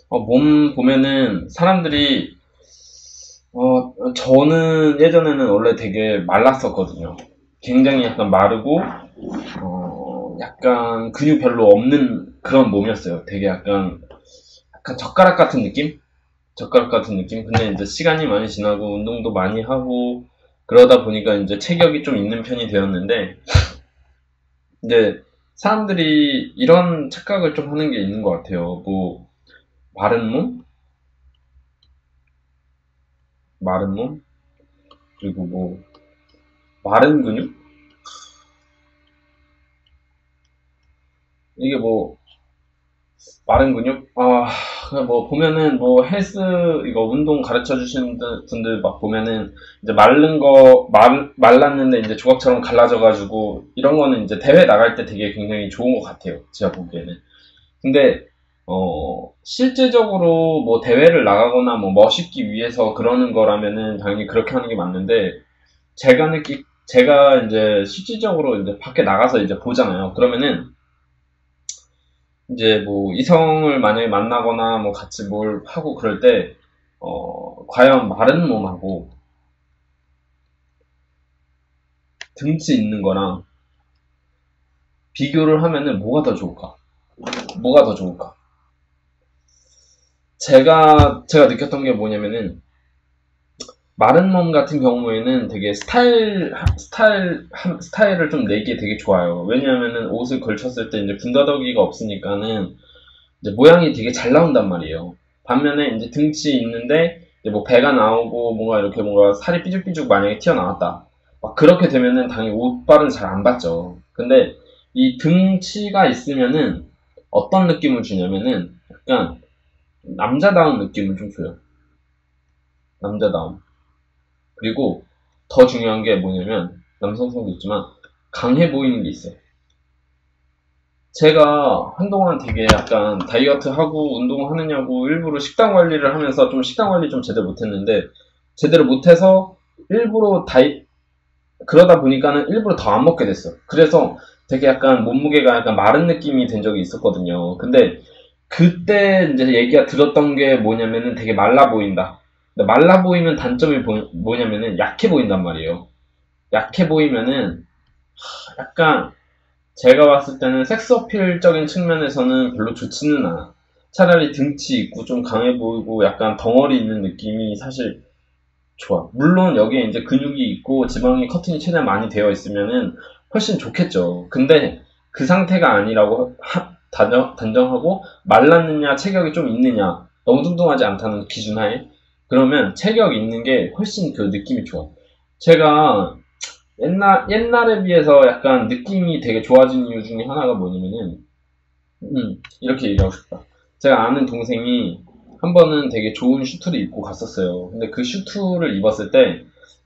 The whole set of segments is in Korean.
몸 보면은 사람들이, 저는 예전에는 원래 되게 말랐었거든요. 굉장히 약간 마르고, 약간 근육 별로 없는 그런 몸이었어요. 되게 약간 젓가락 같은 느낌? 젓가락 같은 느낌? 근데 이제 시간이 많이 지나고 운동도 많이 하고, 그러다 보니까 이제 체격이 좀 있는 편이 되었는데, 이제 사람들이 이런 착각을 좀 하는 게 있는 것 같아요. 뭐, 마른 몸? 마른 몸? 그리고 뭐, 마른 근육? 이게 뭐, 마른 근육? 그냥 뭐, 보면은 뭐, 헬스, 이거 운동 가르쳐 주시는 분들 막 보면은, 이제 말랐는데 이제 조각처럼 갈라져가지고, 이런 거는 이제 대회 나갈 때 되게 굉장히 좋은 것 같아요. 제가 보기에는. 근데, 실제적으로 뭐 대회를 나가거나 뭐 멋있기 위해서 그러는 거라면은 당연히 그렇게 하는 게 맞는데, 제가 이제 실질적으로 이제 밖에 나가서 이제 보잖아요. 그러면은, 이제 뭐 이성을 만약에 만나거나 뭐 같이 뭘 하고 그럴 때, 과연 마른 몸하고 등치 있는 거랑 비교를 하면은 뭐가 더 좋을까? 뭐가 더 좋을까? 제가 느꼈던 게 뭐냐면은, 마른 몸 같은 경우에는 되게 스타일을 좀 내기에 되게 좋아요. 왜냐하면은 옷을 걸쳤을 때 이제 군더더기가 없으니까는 이제 모양이 되게 잘 나온단 말이에요. 반면에 이제 등치 있는데 이제 뭐 배가 나오고 뭔가 이렇게 뭔가 살이 삐죽삐죽 만약에 튀어나왔다. 막 그렇게 되면은 당연히 옷빨은 잘 안 받죠. 근데 이 등치가 있으면은 어떤 느낌을 주냐면은 약간 남자다운 느낌을 좀 줘요. 남자다움. 그리고 더 중요한 게 뭐냐면 남성성도 있지만 강해 보이는 게 있어요. 제가 한동안 되게 약간 다이어트 하고 운동하느냐고 일부러 식단 관리를 하면서 좀 식단 관리 좀 제대로 못했는데, 제대로 못해서 일부러 그러다 보니까는 일부러 더 안 먹게 됐어. 그래서 되게 약간 몸무게가 약간 마른 느낌이 된 적이 있었거든요. 근데 그때 이제 얘기가 들었던 게 뭐냐면은 되게 말라 보인다. 근데 말라 보이면 단점이 뭐냐면은 약해 보인단 말이에요. 약해 보이면은 약간 제가 봤을 때는 섹스 어필적인 측면에서는 별로 좋지는 않아. 차라리 등치 있고 좀 강해 보이고 약간 덩어리 있는 느낌이 사실 좋아. 물론 여기에 이제 근육이 있고 지방이 커팅이 최대한 많이 되어 있으면은 훨씬 좋겠죠. 근데 그 상태가 아니라고 단정하고, 말랐느냐 체격이 좀 있느냐, 너무 뚱뚱하지 않다는 기준 하에 그러면 체격 있는 게 훨씬 그 느낌이 좋아. 제가 옛날에 비해서 약간 느낌이 되게 좋아진 이유 중에 하나가 뭐냐면은, 이렇게 얘기하고 싶다. 제가 아는 동생이 한 번은 되게 좋은 슈트를 입고 갔었어요. 근데 그 슈트를 입었을 때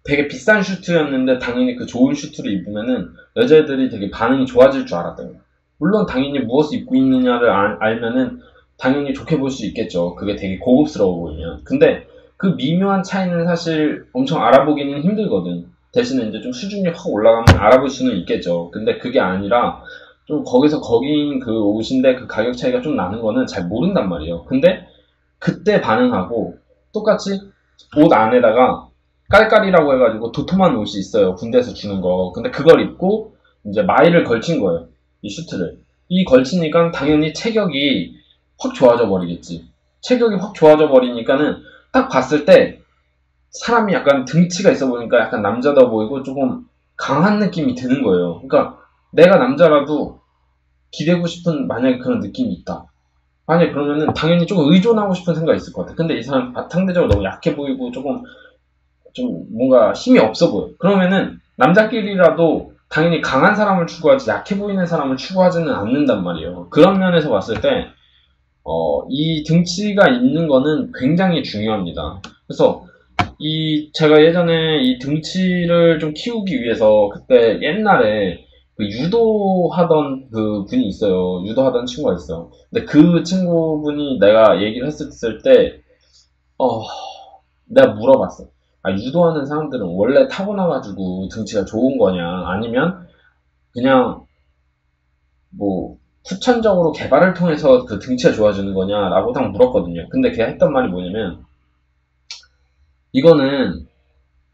되게 비싼 슈트였는데, 당연히 그 좋은 슈트를 입으면은 여자애들이 되게 반응이 좋아질 줄 알았던 거예요. 물론 당연히 무엇을 입고 있느냐를 알면은 당연히 좋게 볼 수 있겠죠. 그게 되게 고급스러워 보이면. 근데 그 미묘한 차이는 사실 엄청 알아보기는 힘들거든. 대신에 이제 좀 수준이 확 올라가면 알아볼 수는 있겠죠. 근데 그게 아니라 좀 거기서 거긴 그 옷인데 그 가격 차이가 좀 나는 거는 잘 모른단 말이에요. 근데 그때 반응하고 똑같이 옷 안에다가 깔깔이라고 해가지고 도톰한 옷이 있어요. 군대에서 주는 거. 근데 그걸 입고 이제 마이를 걸친 거예요. 이 슈트를. 이 걸치니까 당연히 체격이 확 좋아져 버리겠지. 체격이 확 좋아져 버리니까는 딱 봤을 때 사람이 약간 등치가 있어 보니까 약간 남자다 보이고 조금 강한 느낌이 드는 거예요. 그러니까 내가 남자라도 기대고 싶은 만약에 그런 느낌이 있다. 아니 그러면은 당연히 조금 의존하고 싶은 생각이 있을 것 같아. 근데 이 사람 상대적으로 너무 약해 보이고 조금 좀 뭔가 힘이 없어 보여. 그러면은 남자끼리라도 당연히 강한 사람을 추구하지 약해 보이는 사람을 추구하지는 않는단 말이에요. 그런 면에서 봤을 때 이 등치가 있는 거는 굉장히 중요합니다. 그래서 제가 예전에 이 등치를 좀 키우기 위해서 그때 옛날에 그 유도하던 그 분이 있어요. 유도하던 친구가 있어요. 근데 그 친구분이 내가 얘기를 했을 때, 어, 내가 물어봤어. 유도하는 사람들은 원래 타고나가지고 등치가 좋은 거냐? 아니면 그냥 뭐 후천적으로 개발을 통해서 그 등치가 좋아지는 거냐라고 딱 물었거든요. 근데 걔가 했던 말이 뭐냐면, 이거는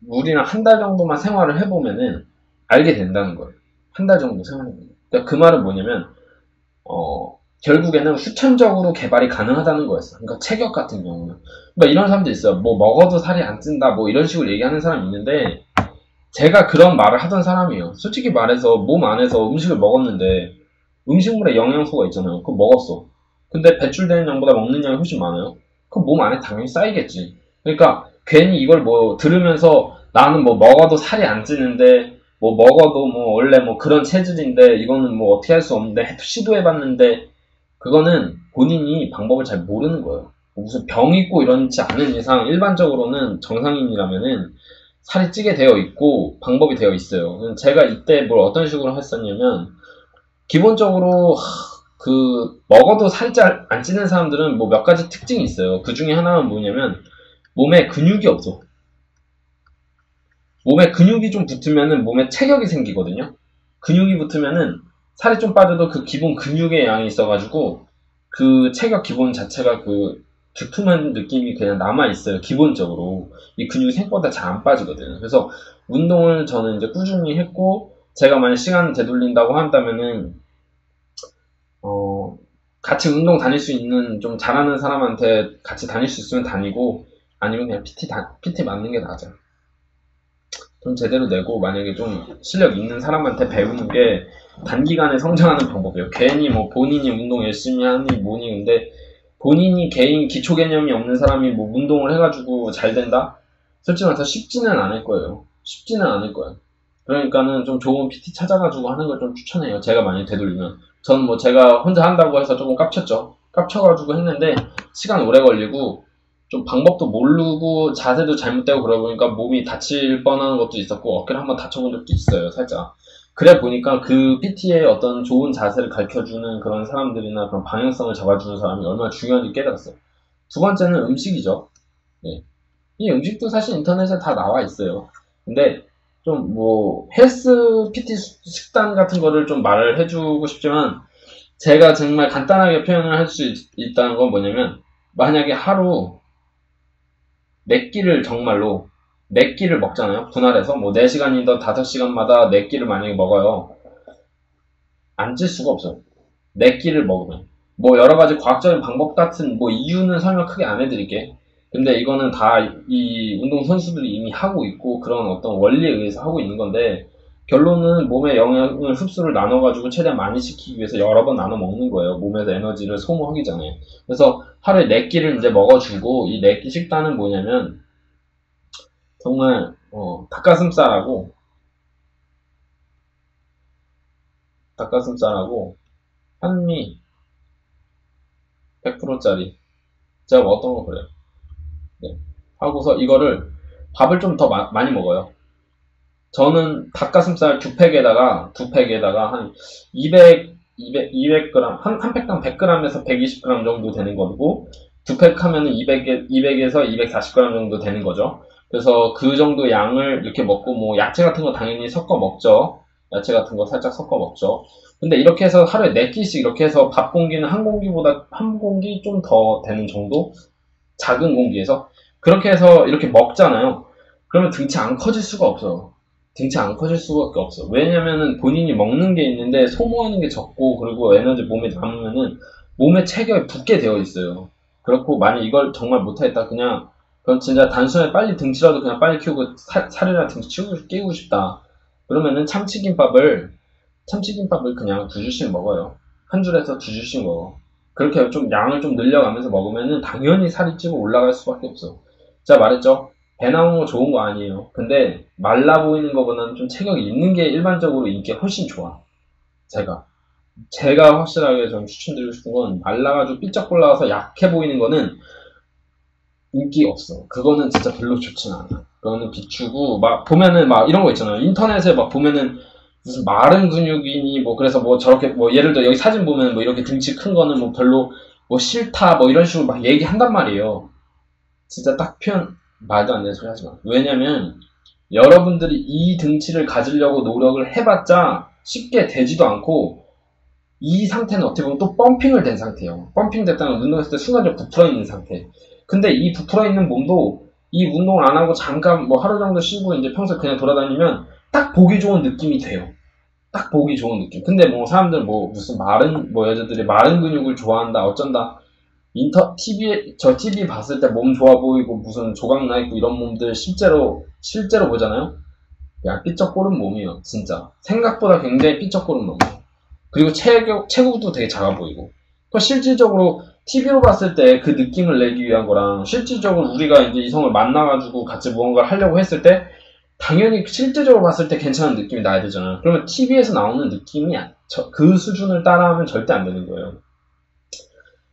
우리랑 한 달 정도만 생활을 해보면은 알게 된다는 거예요. 한 달 정도 생활해보면. 그러니까 그 말은 뭐냐면, 결국에는 후천적으로 개발이 가능하다는 거였어. 그러니까 체격 같은 경우는. 그러니까 이런 사람도 있어요. 뭐 먹어도 살이 안 찐다, 뭐 이런 식으로 얘기하는 사람이 있는데, 제가 그런 말을 하던 사람이에요. 솔직히 말해서 몸 안에서 음식을 먹었는데, 음식물에 영양소가 있잖아요. 그거 먹었어. 근데 배출되는 양보다 먹는 양이 훨씬 많아요. 그럼 몸 안에 당연히 쌓이겠지. 그러니까 괜히 이걸 뭐 들으면서 나는 뭐 먹어도 살이 안 찌는데 뭐 먹어도 뭐 원래 뭐 그런 체질인데 이거는 뭐 어떻게 할 수 없는데 시도해봤는데 그거는 본인이 방법을 잘 모르는 거예요. 무슨 병 있고 이런지 않은 이상 일반적으로는 정상인이라면은 살이 찌게 되어 있고 방법이 되어 있어요. 제가 이때 뭘 어떤 식으로 했었냐면 기본적으로 먹어도 살이 안 찌는 사람들은 뭐 몇 가지 특징이 있어요. 그 중에 하나는 뭐냐면 몸에 근육이 없어. 몸에 근육이 좀 붙으면은 몸에 체격이 생기거든요. 근육이 붙으면은 살이 좀 빠져도 그 기본 근육의 양이 있어가지고 그 체격 기본 자체가 그 두툼한 느낌이 그냥 남아있어요. 기본적으로. 이 근육이 생각보다 잘 안 빠지거든요. 그래서 운동을 저는 이제 꾸준히 했고 제가 만약 시간 되돌린다고 한다면은 같이 운동 다닐 수 있는 좀 잘하는 사람한테 같이 다닐 수 있으면 다니고 아니면 그냥 PT 맞는 게 나아요. 좀 제대로 내고 만약에 좀 실력 있는 사람한테 배우는 게 단기간에 성장하는 방법이에요. 괜히 뭐 본인이 운동 열심히 하니 뭐니 근데 본인이 개인 기초 개념이 없는 사람이 뭐 운동을 해가지고 잘 된다? 솔직히 말해서 쉽지는 않을 거예요. 쉽지는 않을 거예요. 그러니까는 좀 좋은 PT 찾아가지고 하는 걸 좀 추천해요. 제가 많이 되돌리면. 저는 뭐 제가 혼자 한다고 해서 조금 깝쳤죠. 깝쳐가지고 했는데 시간 오래 걸리고 좀 방법도 모르고 자세도 잘못되고 그러다 보니까 몸이 다칠 뻔한 것도 있었고 어깨를 한번 다쳐본 적도 있어요. 살짝. 그래 보니까 그 PT의 어떤 좋은 자세를 가르쳐주는 그런 사람들이나 그런 방향성을 잡아주는 사람이 얼마나 중요한지 깨달았어요. 두 번째는 음식이죠. 네. 이 음식도 사실 인터넷에 다 나와 있어요. 근데 좀 뭐 헬스 PT 식단 같은 거를 좀 말을 해주고 싶지만 제가 정말 간단하게 표현을 할 수 있다는 건 뭐냐면 만약에 하루 4끼를 정말로 4끼를 먹잖아요. 분할해서 뭐 4시간이든 5시간마다 4끼를 만약에 먹어요. 안 찔 수가 없어요. 4끼를 먹으면. 뭐 여러 가지 과학적인 방법 같은 뭐 이유는 설명 크게 안 해드릴게. 근데 이거는 다 이 운동 선수들이 이미 하고 있고 그런 어떤 원리에 의해서 하고 있는 건데 결론은 몸에 영양을 흡수를 나눠가지고 최대한 많이 시키기 위해서 여러 번 나눠 먹는 거예요. 몸에서 에너지를 소모하기 전에. 그래서 하루에 4끼를 이제 먹어주고 이 4끼 식단은 뭐냐면 정말 닭가슴살하고 한미 100%짜리 제가 어떤 거 그래요. 네. 하고서 이거를 밥을 좀 더 많이 먹어요. 저는 닭가슴살 두 팩에다가 한 200g, 한 팩당 100g에서 120g 정도 되는 거고, 두 팩 하면은 200에서 240g 정도 되는 거죠. 그래서 그 정도 양을 이렇게 먹고, 뭐, 야채 같은 거 당연히 섞어 먹죠. 야채 같은 거 살짝 섞어 먹죠. 근데 이렇게 해서 하루에 4끼씩 이렇게 해서 밥 공기는 한 공기보다 한 공기 좀 더 되는 정도? 작은 공기에서. 그렇게 해서 이렇게 먹잖아요. 그러면 등치 안 커질 수가 없어요. 등치 안 커질 수밖에 없어. 왜냐면은 본인이 먹는 게 있는데 소모하는 게 적고 그리고 에너지 몸에 남으면은 몸에 체결이 붙게 되어 있어요. 그렇고 만약 이걸 정말 못하겠다 그냥 그건 진짜 단순하게 빨리 등치라도 그냥 빨리 키우고 살이나 등치 끼우고 싶다. 그러면은 참치김밥을 그냥 2줄씩 먹어요. 한 줄에서 2줄씩 먹어. 그렇게 좀 양을 좀 늘려가면서 먹으면은 당연히 살이 찌고 올라갈 수밖에 없어. 제가 말했죠. 배 나오는 거 좋은 거 아니에요. 근데 말라 보이는 것보다는 좀 체격이 있는 게 일반적으로 인기가 훨씬 좋아. 제가 확실하게 좀 추천드리고 싶은 건 말라가지고 삐쩍 올라와서 약해 보이는 거는 인기 없어. 그거는 진짜 별로 좋진 않아. 그거는 비추고 막 보면은 막 이런 거 있잖아요. 인터넷에 막 보면은 무슨 마른 근육이니 뭐 그래서 뭐 저렇게 뭐 예를 들어 여기 사진 보면 뭐 이렇게 등치 큰 거는 뭐 별로 뭐 싫다 뭐 이런 식으로 막 얘기한단 말이에요. 진짜 딱 표현 말도 안 되는 소리 하지 마. 왜냐면 여러분들이 이 등치를 가지려고 노력을 해봤자 쉽게 되지도 않고 이 상태는 어떻게 보면 또 펌핑을 된 상태예요. 펌핑 됐다는 건 운동했을 때 순간적으로 부풀어 있는 상태. 근데 이 부풀어 있는 몸도 이 운동을 안 하고 잠깐 뭐 하루 정도 쉬고 이제 평소에 그냥 돌아다니면 딱 보기 좋은 느낌이 돼요. 딱 보기 좋은 느낌. 근데 뭐 사람들 뭐 무슨 마른 뭐 여자들이 마른 근육을 좋아한다 어쩐다 TV 봤을 때 몸 좋아 보이고 무슨 조각 나 있고 이런 몸들 실제로 보잖아요. 그냥 삐쩍거린 몸이에요. 진짜 생각보다 굉장히 삐쩍거린 몸이에요. 그리고 체구도 되게 작아 보이고. 또 실질적으로 TV로 봤을 때 그 느낌을 내기 위한 거랑 실질적으로 우리가 이제 이성을 만나가지고 같이 무언가를 하려고 했을 때 당연히 실제적으로 봤을 때 괜찮은 느낌이 나야 되잖아요. 그러면 TV에서 나오는 느낌이 그 수준을 따라하면 절대 안 되는 거예요.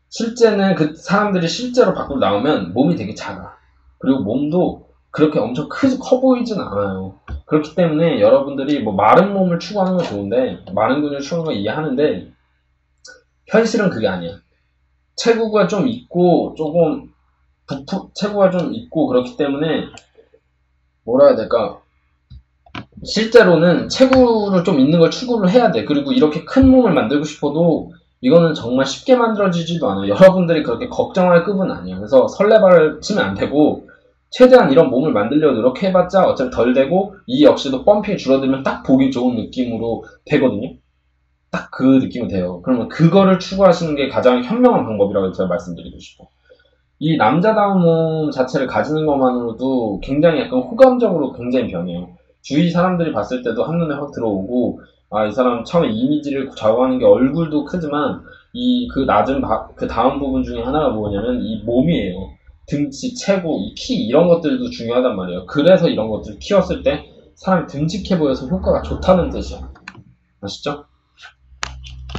실제는 그 사람들이 실제로 밖으로 나오면 몸이 되게 작아. 그리고 몸도 그렇게 엄청 커 보이진 않아요. 그렇기 때문에 여러분들이 뭐 마른 몸을 추구하는 건 좋은데, 마른 근육을 추구하는 건 이해하는데, 현실은 그게 아니야. 체구가 좀 있고, 체구가 좀 있고, 그렇기 때문에, 뭐라 해야 될까. 실제로는 체구를 좀 있는 걸 추구를 해야 돼. 그리고 이렇게 큰 몸을 만들고 싶어도 이거는 정말 쉽게 만들어지지도 않아요. 여러분들이 그렇게 걱정할 급은 아니에요. 그래서 설레발을 치면 안 되고 최대한 이런 몸을 만들려고 노력해봤자 어차피 덜 되고 이 역시도 펌핑이 줄어들면 딱 보기 좋은 느낌으로 되거든요. 딱 그 느낌이 돼요. 그러면 그거를 추구하시는 게 가장 현명한 방법이라고 제가 말씀드리고 싶어요. 이 남자다운 몸 자체를 가지는 것만으로도 굉장히 약간 호감적으로 굉장히 변해요. 주위 사람들이 봤을 때도 한눈에 확 들어오고, 아, 이 사람 처음에 이미지를 좌우하는 게 얼굴도 크지만, 그 다음 부분 중에 하나가 뭐냐면 이 몸이에요. 등치, 체구, 이 키, 이런 것들도 중요하단 말이에요. 그래서 이런 것들을 키웠을 때 사람이 듬직해 보여서 효과가 좋다는 뜻이야. 아시죠?